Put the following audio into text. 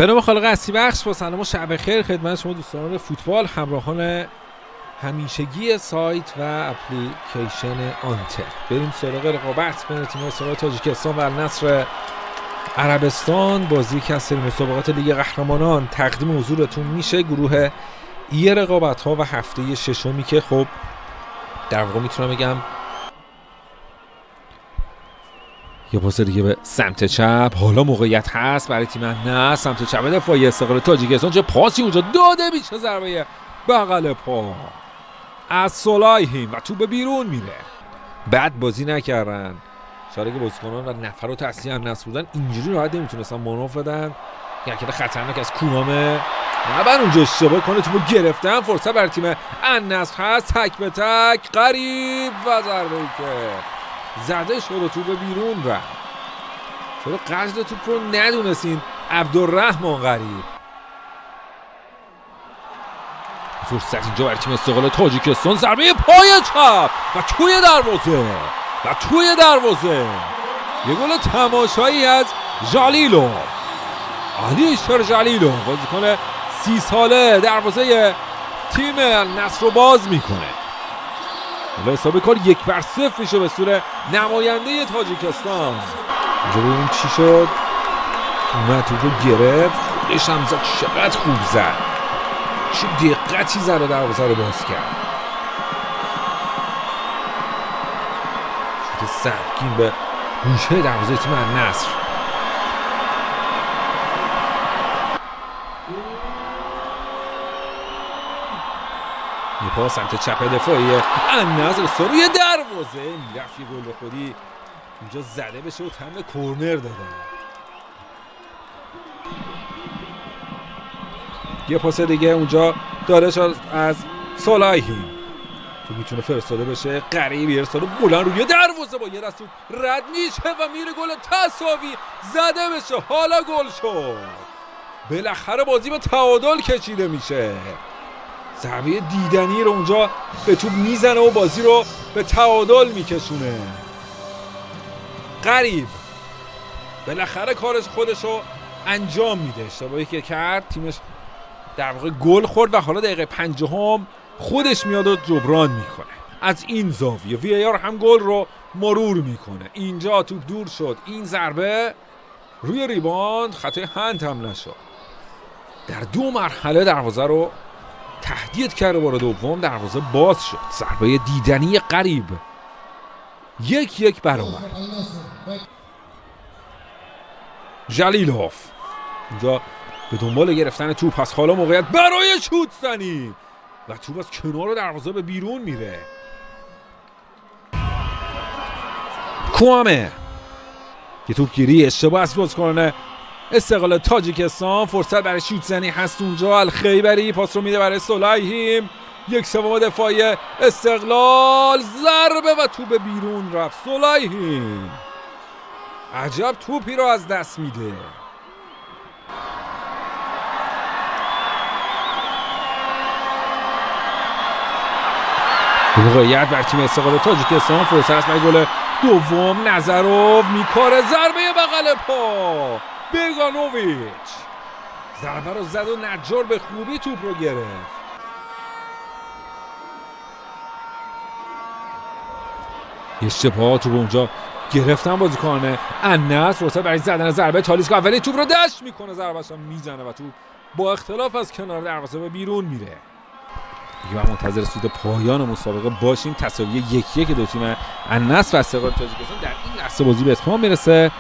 به نام خالق هستی بخش با سلام و شب خیر خدمت شما دوستان فوتبال، همراهان همیشگی سایت و اپلیکیشن آنتن. بریم سراغ رقابت بین تیم‌های سرای تاجیکستان و النصر عربستان. بازی که از سری مسابقات لیگ قهرمانان تقدیم حضورتون میشه. گروه ای رقابت‌ها و هفته ششمی که خب در واقع میتونم بگم یه پاس دیگه به سمت چپ. حالا موقعیت هست برای تیم نه سمت چپ دفاعی استقلال تاجیکستان. چه پاسی اونجا داده میشه، ضربه بغل پا از سولایهیم و تو به بیرون میره. بعد بازی نکردن شارک بازیکنان و نفر و تسلیح النصر بودن، اینجوری راحت نمیتونستن مانور بدن. یه حرکت خطرناک از کونامه، نباید اونجا اشتباه کنه. توپو گرفتن، فرصت برای تیم النصر هست، تک به تک قریب و ضربه‌ای که زده شد و توپ بیرون رفت. چرا قصد توپ رو ندونستین عبدالرحمن قریب؟ فرصت اینجا برای تیم استقلال تاجیکستان، ضربه پای چپ و توی دروازه یه گل تماشایی از جالیلو، علیشر جالیلو، بازیکن 30 ساله دروازه تیم النصر رو باز میکنه. حالا حساب کار 1-0 میشه به صورت نماینده تاجیکستان. اینجا ببینیم چی شد. اومد توپو گرفت، خودش هم زد، چقدر خوب زد، چه دقتی زد و دروازه رو باز کرد. شوت سنگین به گوشه دروازه تیم النصر. یه پاس سمت چپ دفاعی النصر، روی دروازه میرفت یه گل خودی اینجا زده بشه و تم کورنر دادن. یه پاس دیگه اونجا داره از سولایهیم، تو میتونه فرستاده بشه. قریب ارسال بلند روی دروازه با یه دست رد میشه و میره گل تساوی زده بشه. حالا گل شد، بالاخره بازی به تعادل کشیده میشه. ضربه دیدنی رو اونجا به توپ میزنه و بازی رو به تعادل میکشونه. قریب بالاخره کارش خودش رو انجام میده. اشتباهی که کرد تیمش در واقع گل خورد و حالا دقیقه 50 خودش میاد و جبران میکنه. از این زاویه وی آر هم گل رو مرور میکنه. اینجا توپ دور شد، این ضربه روی ریباند، خطای هند هم نشد. در 2 مرحله دروازه رو تهدید کرده، بار دوم دروازه باز شد. ضربه دیدنی قریب 1-1 برابر. جلیلوف اینجا به دنبال گرفتن توپ هست. حالا موقعیت برای شوت زنی و توپ از کنار دروازه به بیرون میره. کوامه که توپگیری اشتباه از بازیکن استقلال تاجیکستان. فرصت برای شوت زنی هست اونجا. الخیبری پاس رو میده برای سولایهیم، 1/3 دفاعی استقلال، ضربه و توپ به بیرون رفت. سولایهیم عجب توپی رو از دست میده. موقعیت بر تیم استقلال تاجیکستان، فرصت است برای گل دوم. نظروف میکاره، ضربه بغل پا بیگانوویچ، ضربه رو زد و نجار به خوبی توپ رو گرفت. اشتباه توپ اونجا گرفتن بازیکن النصر. فرصت برای زدن ضربه تالیسکا، اولی توپ رو دشت میکنه، ضربه‌اش رو میزنه و توپ با اختلاف از کنار دروازه به بیرون میره. دیگه منتظر سود پایان مسابقه باشیم. تساوی 1-1 دو تیم النصر و استقلال تاجیکستان در این لحظه بازی به اتمام میرسه.